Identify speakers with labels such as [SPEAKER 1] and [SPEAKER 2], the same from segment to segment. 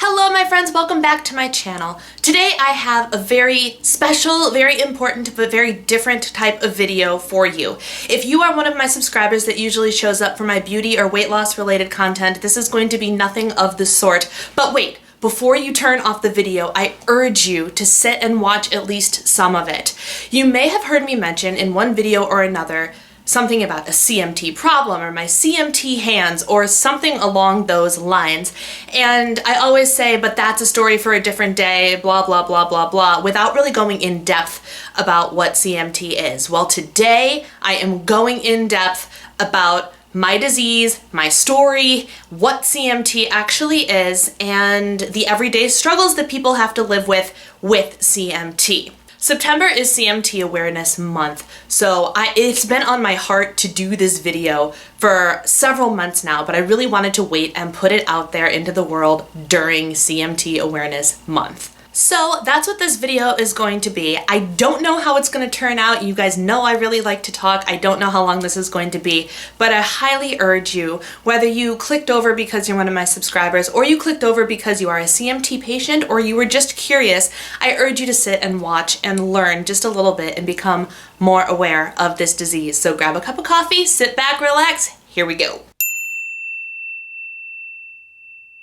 [SPEAKER 1] Hello my friends, welcome back to my channel. Today I have a very special, very important, but very different type of video for you. If you are one of my subscribers that usually shows up for my beauty or weight loss related content, this is going to be nothing of the sort. But wait, before you turn off the video, I urge you to sit and watch at least some of it. You may have heard me mention in one video or another something about a CMT problem or my CMT hands or something along those lines. And I always say, but that's a story for a different day, blah, blah, blah, blah, blah, without really going in depth about what CMT is. Well, today I am going in depth about my disease, my story, what CMT actually is, and the everyday struggles that people have to live with CMT. September is CMT Awareness Month, so it's been on my heart to do this video for several months now, but I really wanted to wait and put it out there into the world during CMT Awareness Month. So that's what this video is going to be. I don't know how it's going to turn out. You guys know I really like to talk. I don't know how long this is going to be, but I highly urge you, whether you clicked over because you're one of my subscribers or you clicked over because you are a CMT patient or you were just curious, I urge you to sit and watch and learn just a little bit and become more aware of this disease. So grab a cup of coffee, sit back, relax. Here we go.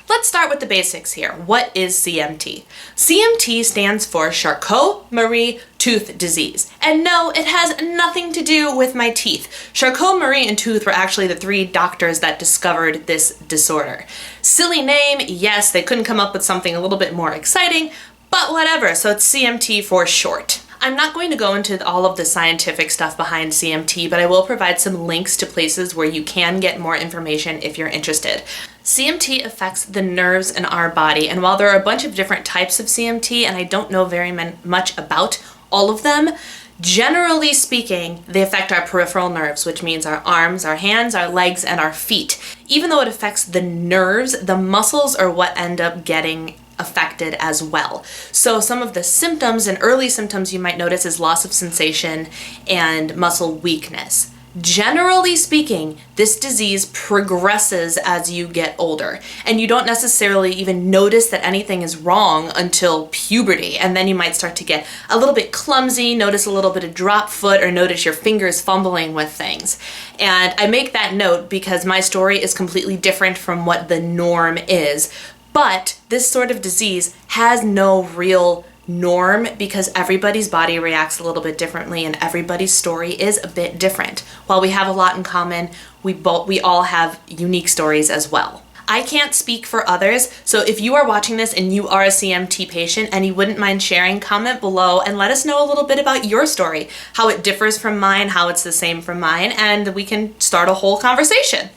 [SPEAKER 1] Let's start with the basics here. What is CMT? CMT stands for Charcot-Marie tooth disease. And no, it has nothing to do with my teeth. Charcot-Marie and tooth were actually the three doctors that discovered this disorder. Silly name, yes, they couldn't come up with something a little bit more exciting, but whatever, so it's CMT for short. I'm not going to go into all of the scientific stuff behind CMT, but I will provide some links to places where you can get more information if you're interested. CMT affects the nerves in our body, and while there are a bunch of different types of CMT, and I don't know very much about all of them, generally speaking, they affect our peripheral nerves, which means our arms, our hands, our legs, and our feet. Even though it affects the nerves, the muscles are what end up getting affected as well. So some of the symptoms and early symptoms you might notice is loss of sensation and muscle weakness. Generally speaking, this disease progresses as you get older, and you don't necessarily even notice that anything is wrong until puberty, and then you might start to get a little bit clumsy, notice a little bit of drop foot, or notice your fingers fumbling with things. And I make that note because my story is completely different from what the norm is. But this sort of disease has no real norm because everybody's body reacts a little bit differently and everybody's story is a bit different. While we have a lot in common, we all have unique stories as well. I can't speak for others, so if you are watching this and you are a CMT patient and you wouldn't mind sharing, comment below and let us know a little bit about your story, how it differs from mine, how it's the same from mine, and we can start a whole conversation.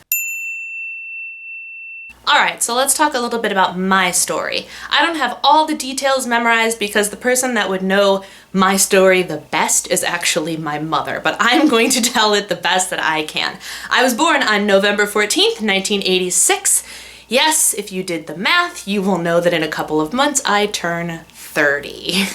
[SPEAKER 1] Alright, so let's talk a little bit about my story. I don't have all the details memorized because the person that would know my story the best is actually my mother, but I'm going to tell it the best that I can. I was born on November 14th, 1986. Yes, if you did the math, you will know that in a couple of months I turn 30.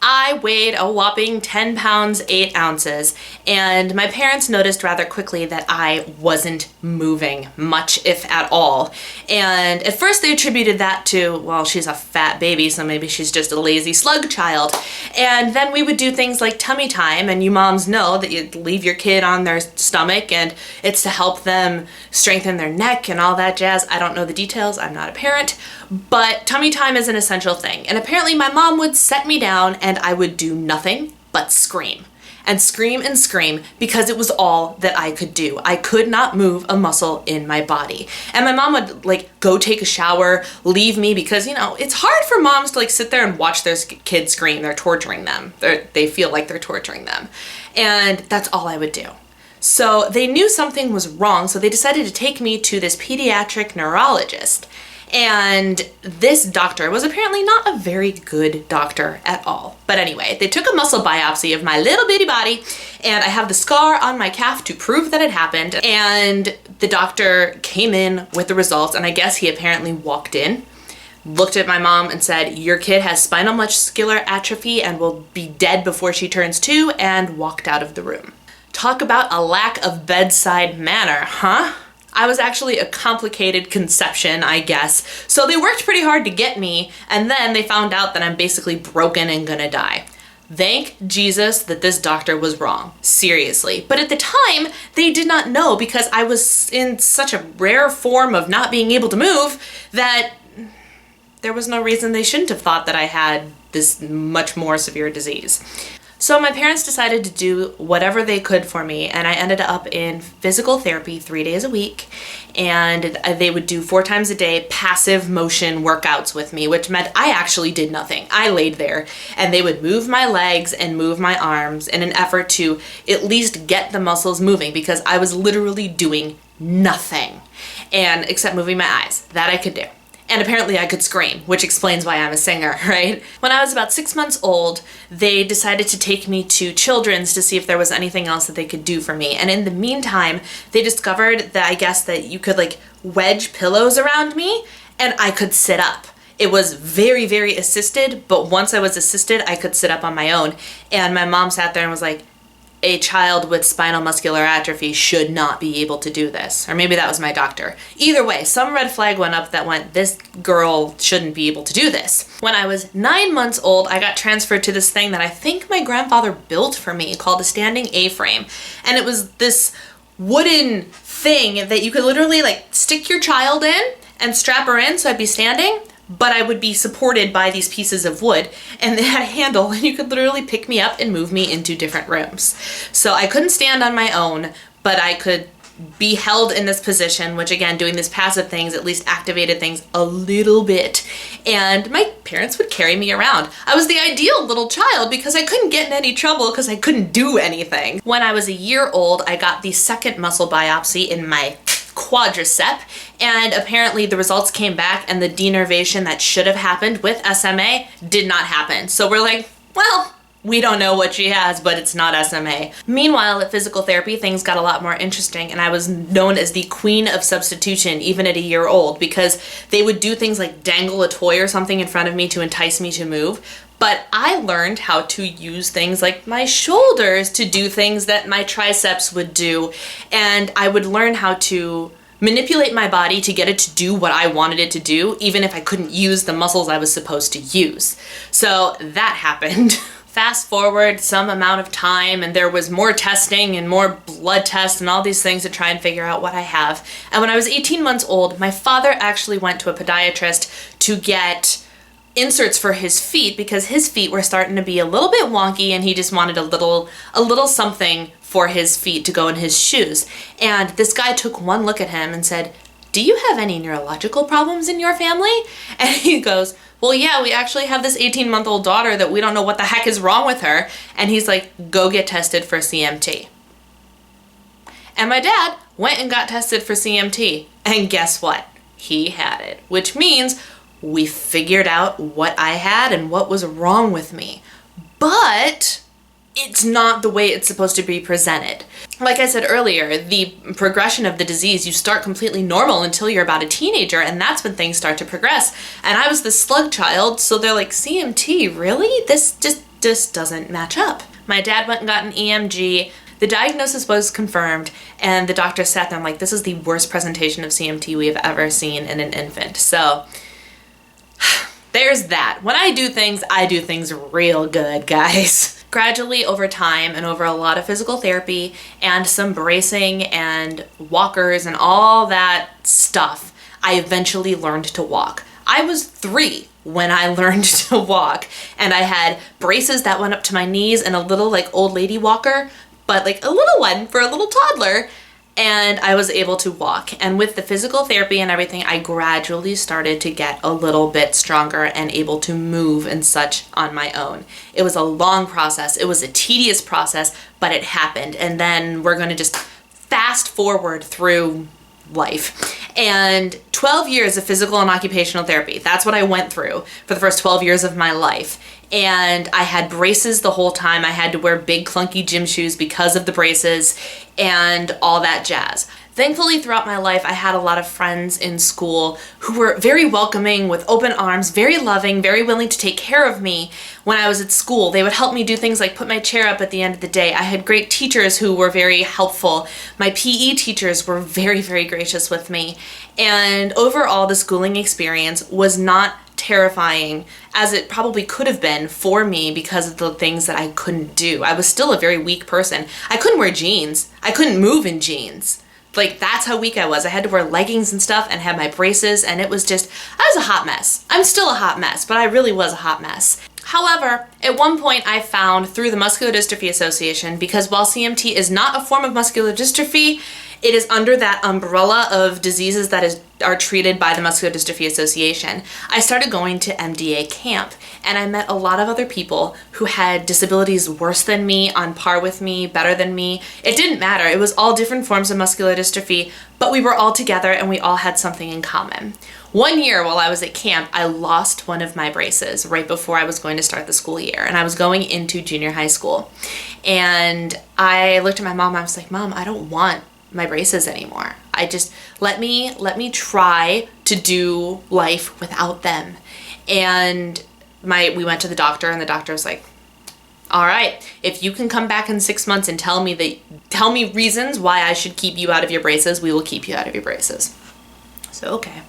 [SPEAKER 1] I weighed a whopping 10 pounds, 8 ounces, and my parents noticed rather quickly that I wasn't moving much, if at all. And at first they attributed that to, well, she's a fat baby, so maybe she's just a lazy slug child. And then we would do things like tummy time, and you moms know that you leave your kid on their stomach, and it's to help them strengthen their neck and all that jazz. I don't know the details, I'm not a parent, but tummy time is an essential thing. And apparently my mom would set me down and I would do nothing but scream. And scream and scream because it was all that I could do. I could not move a muscle in my body. And my mom would go take a shower, leave me because, it's hard for moms to sit there and watch their kids scream. They're torturing them. They feel like they're torturing them. And that's all I would do. So they knew something was wrong, so they decided to take me to this pediatric neurologist. And this doctor was apparently not a very good doctor at all. But anyway, they took a muscle biopsy of my little bitty body, and I have the scar on my calf to prove that it happened. And the doctor came in with the results, and I guess he apparently walked in, looked at my mom and said, "Your kid has spinal muscular atrophy and will be dead before she turns 2, and walked out of the room. Talk about a lack of bedside manner, huh? I was actually a complicated conception, I guess. So they worked pretty hard to get me, and then they found out that I'm basically broken and gonna die. Thank Jesus that this doctor was wrong. Seriously. But at the time, they did not know because I was in such a rare form of not being able to move that there was no reason they shouldn't have thought that I had this much more severe disease. So my parents decided to do whatever they could for me, and I ended up in physical therapy 3 days a week, and they would do 4 times a day passive motion workouts with me, which meant I actually did nothing. I laid there, and they would move my legs and move my arms in an effort to at least get the muscles moving, because I was literally doing nothing, and except moving my eyes. That I could do. And apparently I could scream, which explains why I'm a singer, right? When I was about 6 months old, they decided to take me to Children's to see if there was anything else that they could do for me. And in the meantime, they discovered that I guess that you could like wedge pillows around me and I could sit up. It was very, very assisted, but once I was assisted, I could sit up on my own. And my mom sat there and was like, a child with spinal muscular atrophy should not be able to do this. Or maybe that was my doctor. Either way, some red flag went up that went, this girl shouldn't be able to do this. When I was 9 months old, I got transferred to this thing that I think my grandfather built for me called a standing A-frame. And it was this wooden thing that you could literally like stick your child in and strap her in so I'd be standing, but I would be supported by these pieces of wood, and they had a handle and you could literally pick me up and move me into different rooms. So I couldn't stand on my own, but I could be held in this position, which again, doing these passive things at least activated things a little bit. And my parents would carry me around. I was the ideal little child because I couldn't get in any trouble because I couldn't do anything. When I was a year old, I got the second muscle biopsy in my quadricep, and apparently the results came back and the denervation that should have happened with SMA did not happen. So we're like, well, we don't know what she has, but it's not SMA. Meanwhile, at physical therapy, things got a lot more interesting, and I was known as the queen of substitution even at a year old because they would do things like dangle a toy or something in front of me to entice me to move. But I learned how to use things like my shoulders to do things that my triceps would do. And I would learn how to manipulate my body to get it to do what I wanted it to do, even if I couldn't use the muscles I was supposed to use. So that happened. Fast forward some amount of time, and there was more testing and more blood tests and all these things to try and figure out what I have. And when I was 18 months old, my father actually went to a podiatrist to get inserts for his feet because his feet were starting to be a little bit wonky and he just wanted a little something for his feet to go in his shoes. And this guy took one look at him and said, "Do you have any neurological problems in your family?" And he goes, "Well, yeah, we actually have this 18-month-old daughter that we don't know what the heck is wrong with her." And he's like, "Go get tested for CMT." And my dad went and got tested for CMT. And guess what? He had it, which means we figured out what I had and what was wrong with me. But it's not the way it's supposed to be presented. Like I said earlier, the progression of the disease, you start completely normal until you're about a teenager, and that's when things start to progress. And I was the slug child, so they're like, CMT, really? This just doesn't match up. My dad went and got an EMG. The diagnosis was confirmed, and the doctor sat there and like, this is the worst presentation of CMT we have ever seen in an infant. So there's that. When I do things real good, guys. Gradually over time and over a lot of physical therapy and some bracing and walkers and all that stuff, I eventually learned to walk. I was 3 when I learned to walk, and I had braces that went up to my knees and a little like old lady walker, but like a little one for a little toddler. And I was able to walk. And with the physical therapy and everything, I gradually started to get a little bit stronger and able to move and such on my own. It was a long process. It was a tedious process, but it happened. And then we're going to just fast forward through life. And 12 years of physical and occupational therapy. That's what I went through for the first 12 years of my life. And I had braces the whole time. I had to wear big clunky gym shoes because of the braces and all that jazz. Thankfully, throughout my life, I had a lot of friends in school who were very welcoming, with open arms, very loving, very willing to take care of me when I was at school. They would help me do things like put my chair up at the end of the day. I had great teachers who were very helpful. My PE teachers were very, very gracious with me. And overall, the schooling experience was not terrifying as it probably could have been for me because of the things that I couldn't do. I was still a very weak person. I couldn't wear jeans. I couldn't move in jeans. Like, that's how weak I was. I had to wear leggings and stuff and have my braces, and it was just, I was a hot mess. I'm still a hot mess, but I really was a hot mess. However, at one point I found through the Muscular Dystrophy Association, because while CMT is not a form of muscular dystrophy, it is under that umbrella of diseases that are treated by the Muscular Dystrophy Association. I started going to MDA camp, and I met a lot of other people who had disabilities worse than me, on par with me, better than me. It didn't matter. It was all different forms of muscular dystrophy, but we were all together and we all had something in common. One year while I was at camp, I lost one of my braces right before I was going to start the school year, and I was going into junior high school. And I looked at my mom, I was like, Mom, I don't want my braces anymore. I just, let me try to do life without them. And we went to the doctor, and the doctor was like, all right, if you can come back in 6 months and tell me reasons why I should keep you out of your braces, we will keep you out of your braces. So, okay.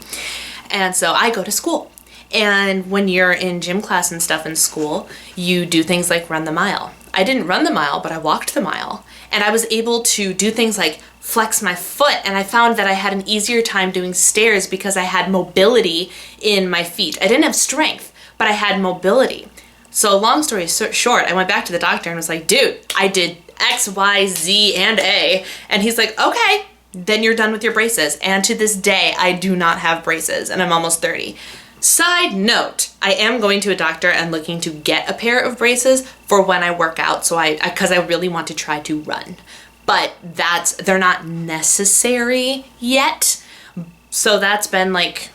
[SPEAKER 1] And so I go to school. And when you're in gym class and stuff in school, you do things like run the mile. I didn't run the mile, but I walked the mile. And I was able to do things like flex my foot, and I found that I had an easier time doing stairs because I had mobility in my feet. I didn't have strength, but I had mobility. So long story short, I went back to the doctor and was like, dude, I did X, Y, Z, and A. And he's like, okay, then you're done with your braces. And to this day, I do not have braces, and I'm almost 30. Side note, I am going to a doctor and looking to get a pair of braces for when I work out, because I really want to try to run. But they're not necessary yet. So that's been like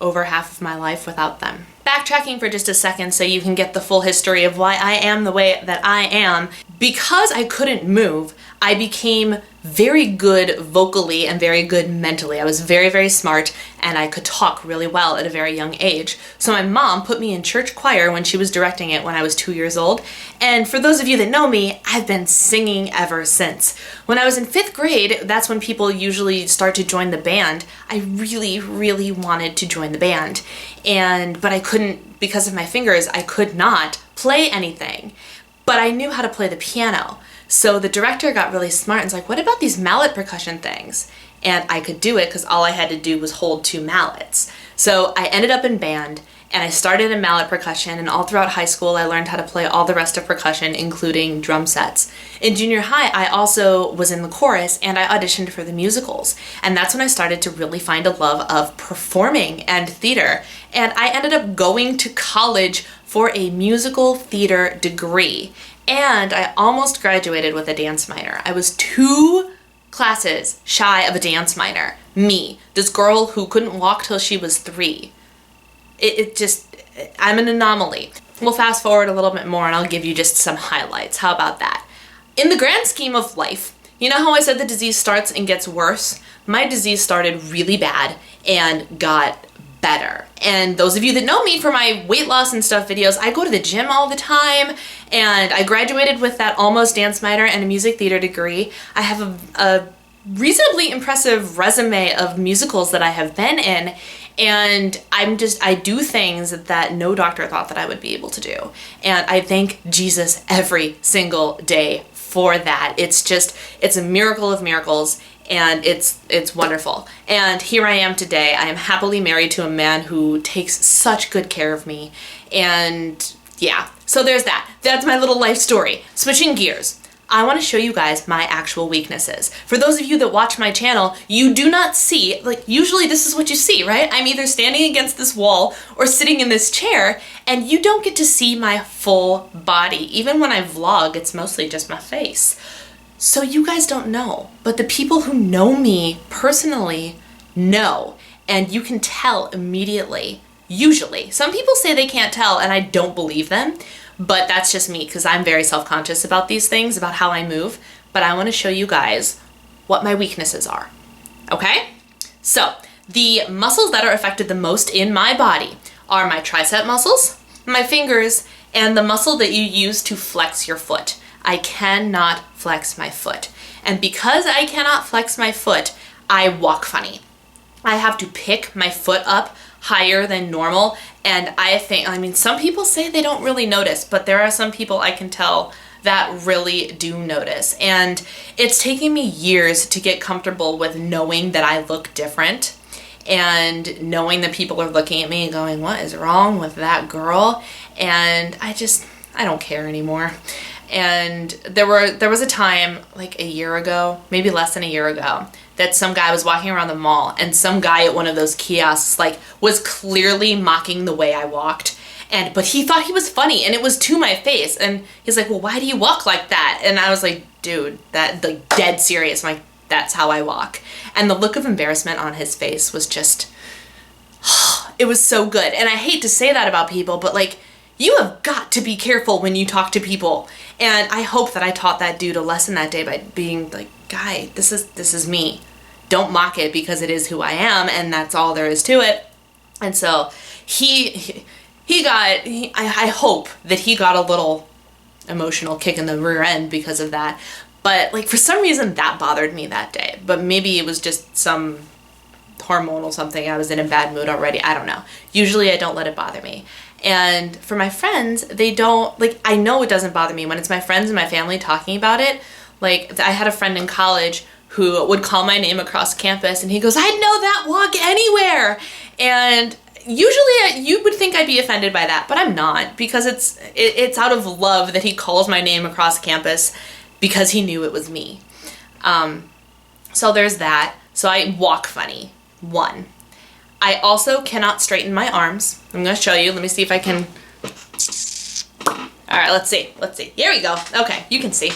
[SPEAKER 1] over half of my life without them. Backtracking for just a second so you can get the full history of why I am the way that I am. Because I couldn't move, I became very good vocally and very good mentally. I was very, very smart, and I could talk really well at a very young age. So my mom put me in church choir when she was directing it when I was 2 years old. And for those of you that know me, I've been singing ever since. When I was in 5th grade, that's when people usually start to join the band. I really, really wanted to join the band. But I couldn't, because of my fingers, I could not play anything. But I knew how to play the piano. So the director got really smart and was like, what about these mallet percussion things? And I could do it because all I had to do was hold 2 mallets. So I ended up in band, and I started in mallet percussion, and all throughout high school I learned how to play all the rest of percussion, including drum sets. In junior high, I also was in the chorus, and I auditioned for the musicals. And that's when I started to really find a love of performing and theater. And I ended up going to college for a musical theater degree. And I almost graduated with a dance minor. I was 2 classes shy of a dance minor. Me, this girl who couldn't walk till she was 3. I'm an anomaly. We'll fast forward a little bit more and I'll give you just some highlights. How about that? In the grand scheme of life, you know how I said the disease starts and gets worse? My disease started really bad and got better. And those of you that know me for my weight loss and stuff videos, I go to the gym all the time, and I graduated with that almost dance minor and a music theater degree. I have a reasonably impressive resume of musicals that I have been in, and I do things that no doctor thought that I would be able to do. And I thank Jesus every single day for that. It's a miracle of miracles. And it's wonderful. And here I am today. I am happily married to a man who takes such good care of me. And yeah, so there's that. That's my little life story. Switching gears. I want to show you guys my actual weaknesses. For those of you that watch my channel, you do not see, usually this is what you see, right? I'm either standing against this wall or sitting in this chair, and you don't get to see my full body. Even when I vlog, it's mostly just my face. So you guys don't know, but the people who know me personally know, and you can tell immediately, usually. Some people say they can't tell, and I don't believe them, but that's just me because I'm very self-conscious about these things, about how I move. But I want to show you guys what my weaknesses are. Okay? So, the muscles that are affected the most in my body are my tricep muscles, my fingers, and the muscle that you use to flex your foot. I cannot flex my foot. And because I cannot flex my foot, I walk funny. I have to pick my foot up higher than normal, and I mean, some people say they don't really notice, but there are some people I can tell that really do notice. And it's taken me years to get comfortable with knowing that I look different and knowing that people are looking at me and going, what is wrong with that girl? And I don't care anymore. And there was a time like a year ago, maybe less than a year ago, that some guy was walking around the mall and some guy at one of those kiosks like was clearly mocking the way I walked. But he thought he was funny and it was to my face. And he's like, well, why do you walk like that? And I was like, dude, that like dead serious. I'm like, that's how I walk. And the look of embarrassment on his face was just, it was so good. And I hate to say that about people, but like, you have got to be careful when you talk to people. And I hope that I taught that dude a lesson that day by being like, guy, this is me. Don't mock it because it is who I am, and that's all there is to it. And so I hope that he got a little emotional kick in the rear end because of that. But like for some reason that bothered me that day. But maybe it was just some hormonal something. I was in a bad mood already. I don't know. Usually I don't let it bother me. And for my friends, they don't, like, I know it doesn't bother me when it's my friends and my family talking about it. Like, I had a friend in college who would call my name across campus and he goes, I'd know that walk anywhere. And usually you would think I'd be offended by that, but I'm not, because it's out of love that he calls my name across campus because he knew it was me. So there's that. So I walk funny. 1. I also cannot straighten my arms. I'm going to show you. Let me see if I can. All right, let's see. Here we go. Okay, you can see.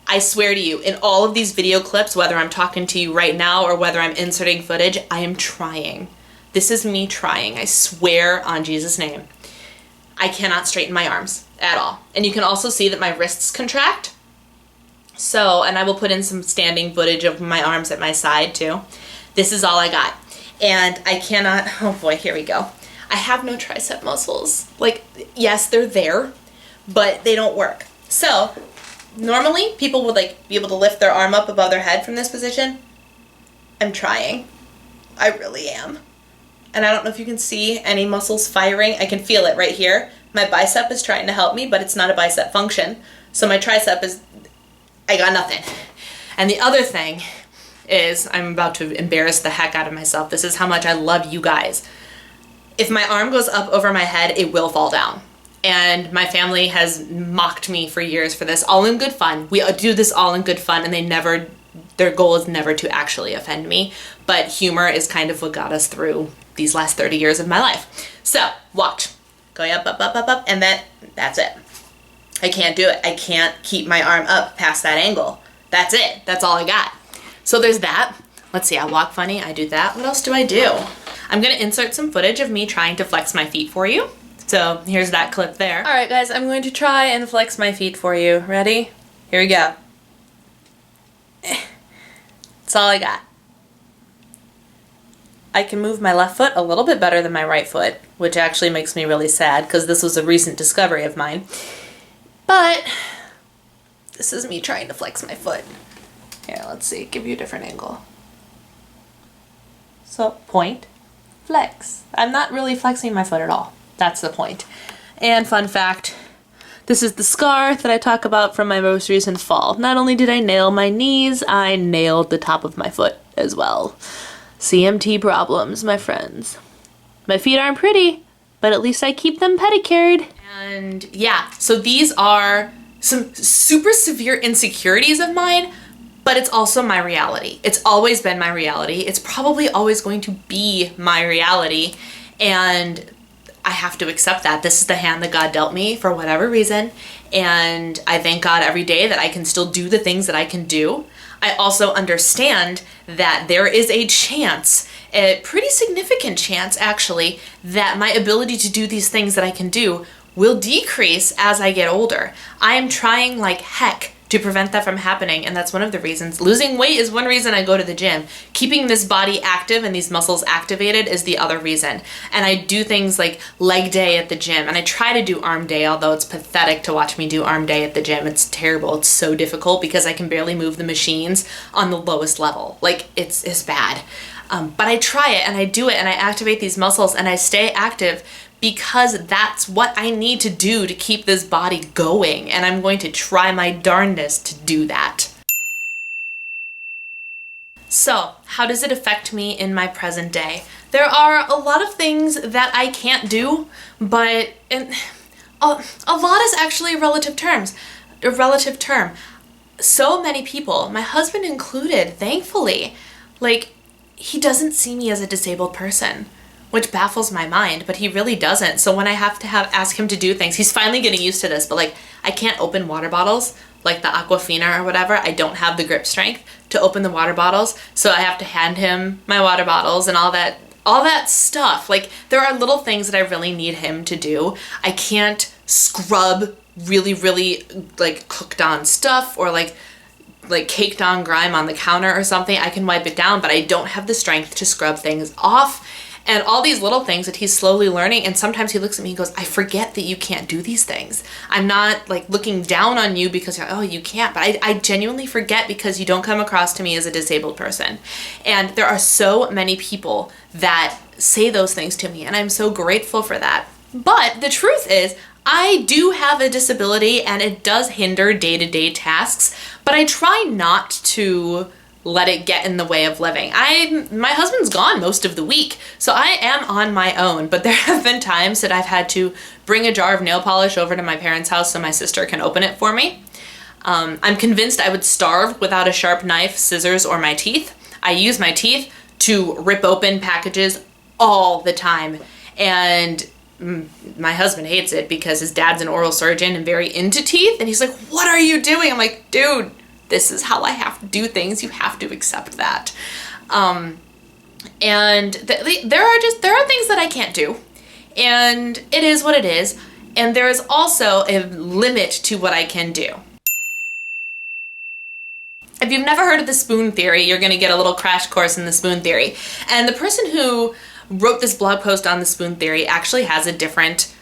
[SPEAKER 1] I swear to you, in all of these video clips, whether I'm talking to you right now or whether I'm inserting footage, I am trying. This is me trying. I swear on Jesus' name. I cannot straighten my arms at all. And you can also see that my wrists contract. So, and I will put in some standing footage of my arms at my side too. This is all I got. And I cannot, oh boy, here we go. I have no tricep muscles. Like, yes, they're there, but they don't work. So, normally people would like be able to lift their arm up above their head from this position. I'm trying. I really am. And I don't know if you can see any muscles firing. I can feel it right here. My bicep is trying to help me, but it's not a bicep function. So my tricep is, I got nothing. And the other thing is, I'm about to embarrass the heck out of myself. This is how much I love you guys. If my arm goes up over my head, it will fall down. And my family has mocked me for years for this, all in good fun. We do this all in good fun, and their goal is never to actually offend me. But humor is kind of what got us through these last 30 years of my life. So, watch. Going up, up, up, up, up, and that's it. I can't do it. I can't keep my arm up past that angle. That's it. That's all I got. So there's that. Let's see, I walk funny, I do that. What else do I do? I'm gonna insert some footage of me trying to flex my feet for you. So here's that clip there. All right, guys, I'm going to try and flex my feet for you. Ready? Here we go. That's all I got. I can move my left foot a little bit better than my right foot, which actually makes me really sad because this was a recent discovery of mine. But this is me trying to flex my foot. Here, let's see, give you a different angle. So, point, flex. I'm not really flexing my foot at all. That's the point. And fun fact, this is the scar that I talk about from my most recent fall. Not only did I nail my knees, I nailed the top of my foot as well. CMT problems, my friends. My feet aren't pretty, but at least I keep them pedicured. And yeah, so these are some super severe insecurities of mine, but it's also my reality. It's always been my reality. It's probably always going to be my reality. And I have to accept that. This is the hand that God dealt me for whatever reason. And I thank God every day that I can still do the things that I can do. I also understand that there is a chance, a pretty significant chance actually, that my ability to do these things that I can do will decrease as I get older. I am trying like heck to prevent that from happening. And that's one of the reasons. Losing weight is one reason I go to the gym. Keeping this body active and these muscles activated is the other reason. And I do things like leg day at the gym, and I try to do arm day, although it's pathetic to watch me do arm day at the gym. It's terrible. It's so difficult because I can barely move the machines on the lowest level. Like, it's bad. But I try it and I do it and I activate these muscles and I stay active because that's what I need to do to keep this body going. And I'm going to try my darndest to do that. So, how does it affect me in my present day? There are a lot of things that I can't do, but a lot is actually a relative term. So many people, my husband included, thankfully, like, he doesn't see me as a disabled person, which baffles my mind, but he really doesn't. So when I have to ask him to do things, he's finally getting used to this, but like, I can't open water bottles, like the Aquafina or whatever. I don't have the grip strength to open the water bottles, so I have to hand him my water bottles and all that stuff. Like, there are little things that I really need him to do. I can't scrub really like cooked on stuff or like caked on grime on the counter or something. I can wipe it down, but I don't have the strength to scrub things off. And all these little things that he's slowly learning. And sometimes he looks at me and goes, I forget that you can't do these things. I'm not like looking down on you because you're, oh, you can't. But I genuinely forget because you don't come across to me as a disabled person. And there are so many people that say those things to me. And I'm so grateful for that. But the truth is, I do have a disability and it does hinder day-to-day tasks, but I try not to let it get in the way of living. My husband's gone most of the week, so I am on my own, but there have been times that I've had to bring a jar of nail polish over to my parents' house so my sister can open it for me. I'm convinced I would starve without a sharp knife, scissors, or my teeth. I use my teeth to rip open packages all the time, and my husband hates it because his dad's an oral surgeon and very into teeth, and he's like, what are you doing? I'm like, dude, this is how I have to do things. You have to accept that. And there are things that I can't do, and it is what it is. And there is also a limit to what I can do. If you've never heard of the spoon theory, you're going to get a little crash course in the spoon theory. And the person who wrote this blog post on the spoon theory actually has a different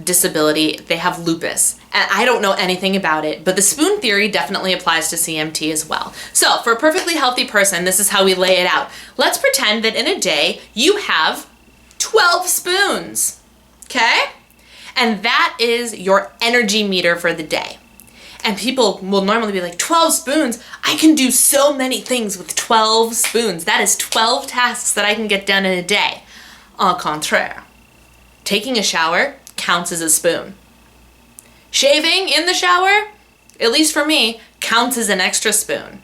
[SPEAKER 1] disability. They have lupus, and I don't know anything about it, but the spoon theory definitely applies to CMT as well. So for a perfectly healthy person, this is how we lay it out. Let's pretend that in a day you have 12 spoons, okay? And that is your energy meter for the day. And people will normally be like, 12 spoons? I can do so many things with 12 spoons. That is 12 tasks that I can get done in a day. Au contraire. Taking a shower counts as a spoon. Shaving in the shower, at least for me, counts as an extra spoon.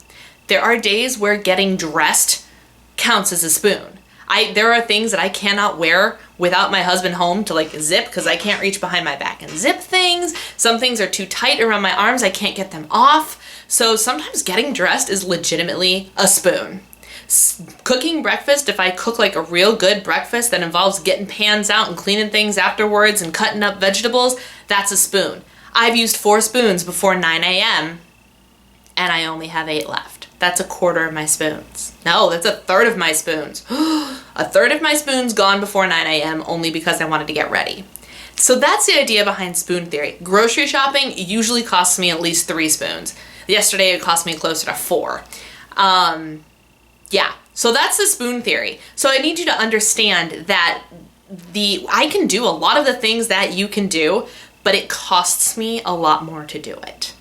[SPEAKER 1] There are days where getting dressed counts as a spoon. There are things that I cannot wear without my husband home to like zip, because I can't reach behind my back and zip things. Some things are too tight around my arms, I can't get them off. So sometimes getting dressed is legitimately a spoon. Cooking breakfast, if I cook like a real good breakfast that involves getting pans out and cleaning things afterwards and cutting up vegetables, that's a spoon. I've used 4 spoons before 9 a.m. and I only have 8 left. That's a quarter of my spoons. No, that's a third of my spoons. A third of my spoons gone before 9 a.m. only because I wanted to get ready. So that's the idea behind spoon theory. Grocery shopping usually costs me at least 3 spoons. Yesterday it cost me closer to 4. Yeah, so that's the spoon theory. So I need you to understand that I can do a lot of the things that you can do, but it costs me a lot more to do it.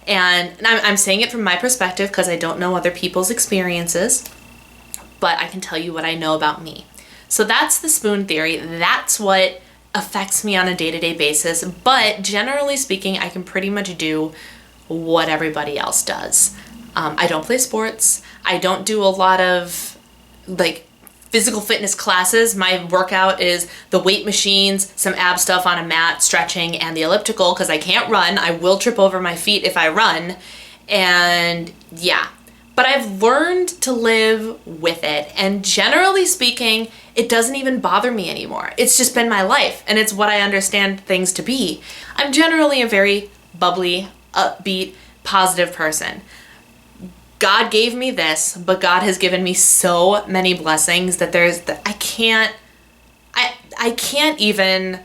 [SPEAKER 1] And I'm saying it from my perspective because I don't know other people's experiences, but I can tell you what I know about me. So that's the spoon theory. That's what affects me on a day-to-day basis. But generally speaking, I can pretty much do what everybody else does. I don't play sports. I don't do a lot of like physical fitness classes. My workout is the weight machines, some ab stuff on a mat, stretching, and the elliptical because I can't run. I will trip over my feet if I run. And yeah, but I've learned to live with it. And generally speaking, it doesn't even bother me anymore. It's just been my life and it's what I understand things to be. I'm generally a very bubbly, upbeat, positive person. God gave me this, but God has given me so many blessings that I can't even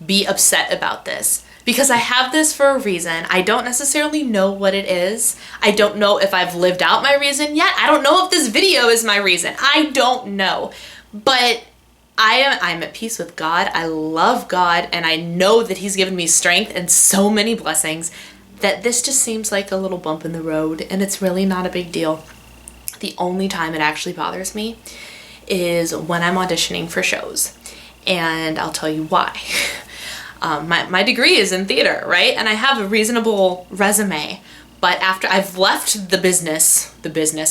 [SPEAKER 1] be upset about this, because I have this for a reason. I don't necessarily know what it is. I don't know if I've lived out my reason yet. I don't know if this video is my reason. I don't know. But I'm at peace with God. I love God, and I know that He's given me strength and so many blessings that this just seems like a little bump in the road, and it's really not a big deal. The only time it actually bothers me is when I'm auditioning for shows, and I'll tell you why. My degree is in theater, right? And I have a reasonable resume. But after I've left the business,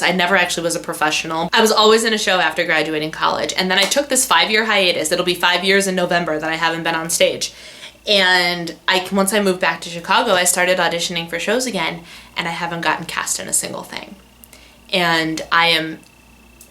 [SPEAKER 1] I never actually was a professional. I was always in a show after graduating college. And then I took this 5-year hiatus. It'll be 5 years in November that I haven't been on stage. And once I moved back to Chicago, I started auditioning for shows again, and I haven't gotten cast in a single thing. And I am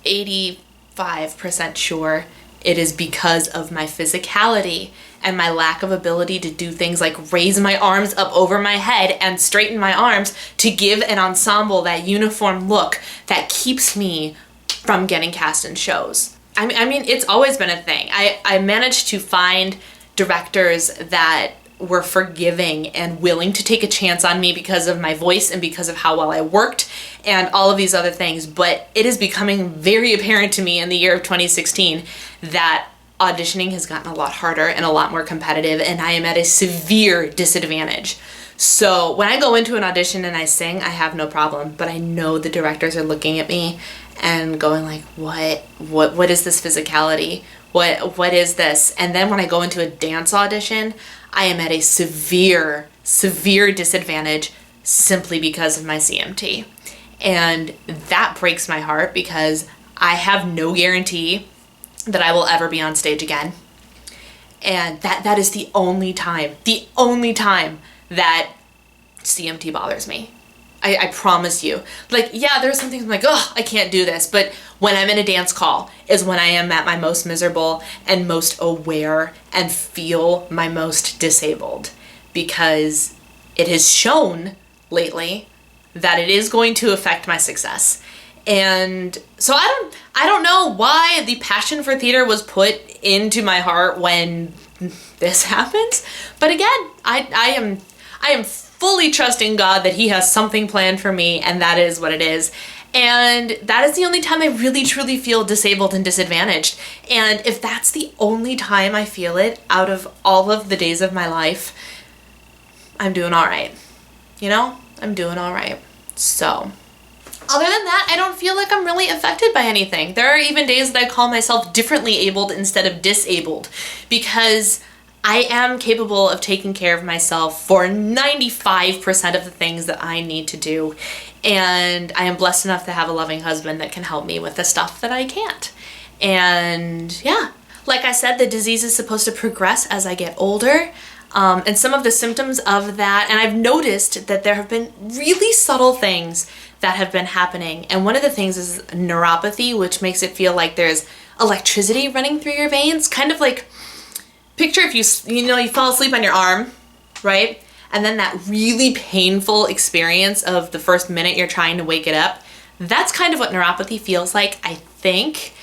[SPEAKER 1] 85% sure it is because of my physicality and my lack of ability to do things like raise my arms up over my head and straighten my arms to give an ensemble that uniform look that keeps me from getting cast in shows. I mean, it's always been a thing. I managed to find directors that were forgiving and willing to take a chance on me because of my voice and because of how well I worked and all of these other things. But it is becoming very apparent to me in the year of 2016 that auditioning has gotten a lot harder and a lot more competitive, and I am at a severe disadvantage. So when I go into an audition and I sing, I have no problem, but I know the directors are looking at me and going like, what is this physicality? What is this? And then when I go into a dance audition, I am at a severe disadvantage simply because of my CMT. And that breaks my heart because I have no guarantee that I will ever be on stage again. And that is the only time that CMT bothers me. I promise you. Like, yeah, there's some things I'm like, oh, I can't do this. But when I'm in a dance call is when I am at my most miserable and most aware and feel my most disabled, because it has shown lately that it is going to affect my success. And so I don't know why the passion for theater was put into my heart when this happens. But again, I am fully trusting God that He has something planned for me, and that is what it is. And that is the only time I really truly feel disabled and disadvantaged. And if that's the only time I feel it out of all of the days of my life, I'm doing all right. You know, I'm doing all right. So other than that, I don't feel like I'm really affected by anything. There are even days that I call myself differently abled instead of disabled, because I am capable of taking care of myself for 95% of the things that I need to do. And I am blessed enough to have a loving husband that can help me with the stuff that I can't. And yeah, like I said, the disease is supposed to progress as I get older. And some of the symptoms of that, and I've noticed that there have been really subtle things that have been happening. And one of the things is neuropathy, which makes it feel like there's electricity running through your veins. Kind of like, picture if you fall asleep on your arm, right? And then that really painful experience of the first minute you're trying to wake it up. That's kind of what neuropathy feels like, I think.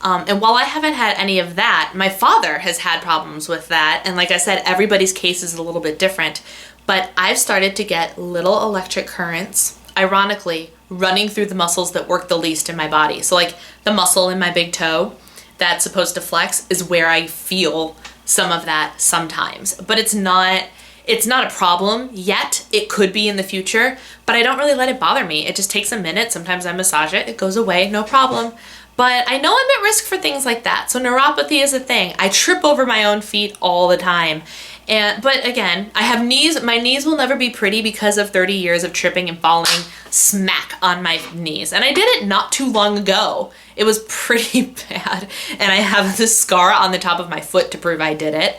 [SPEAKER 1] And while I haven't had any of that, my father has had problems with that. And like I said, everybody's case is a little bit different. But I've started to get little electric currents, ironically, running through the muscles that work the least in my body. So like the muscle in my big toe that's supposed to flex is where I feel some of that sometimes. But it's not a problem yet. It could be in the future, but I don't really let it bother me. It just takes a minute. Sometimes I massage it, it goes away, no problem. But I know I'm at risk for things like that. So neuropathy is a thing. I trip over my own feet all the time. But again, I have knees. My knees will never be pretty because of 30 years of tripping and falling smack on my knees. And I did it not too long ago. It was pretty bad. And I have this scar on the top of my foot to prove I did it.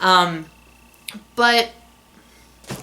[SPEAKER 1] But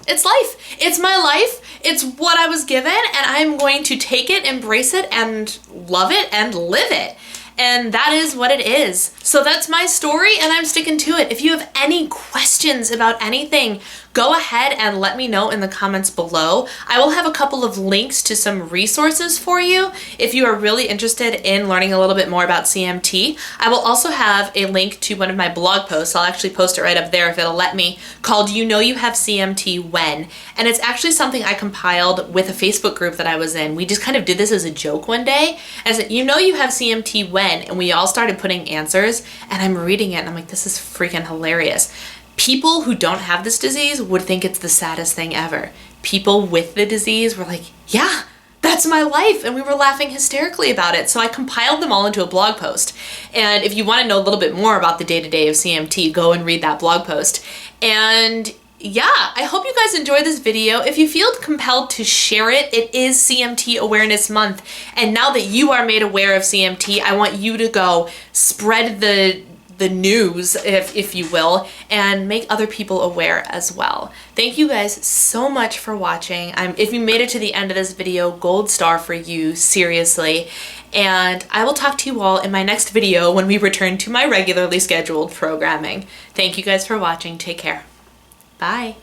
[SPEAKER 1] it's life. It's my life. It's what I was given, and I'm going to take it, embrace it, and love it, and live it. and that is what it is. So that's my story, and I'm sticking to it. If you have any questions about anything, go ahead and let me know in the comments below. I will have a couple of links to some resources for you if you are really interested in learning a little bit more about CMT. I will also have a link to one of my blog posts. I'll actually post it right up there if it'll let me, called You Know You Have CMT When. And it's actually something I compiled with a Facebook group that I was in. We just kind of did this as a joke one day. I said, you know you have CMT when? And we all started putting answers, and I'm reading it and I'm like, this is freaking hilarious. People who don't have this disease would think it's the saddest thing ever. People with the disease were like, yeah, that's my life. And we were laughing hysterically about it. So I compiled them all into a blog post. And if you want to know a little bit more about the day-to-day of CMT, go and read that blog post. And yeah, I hope you guys enjoyed this video. If you feel compelled to share it, it is CMT Awareness Month. And now that you are made aware of CMT, I want you to go spread the news, if you will, and make other people aware as well. Thank you guys so much for watching. If you made it to the end of this video, gold star for you, seriously. And I will talk to you all in my next video when we return to my regularly scheduled programming. Thank you guys for watching. Take care. Bye.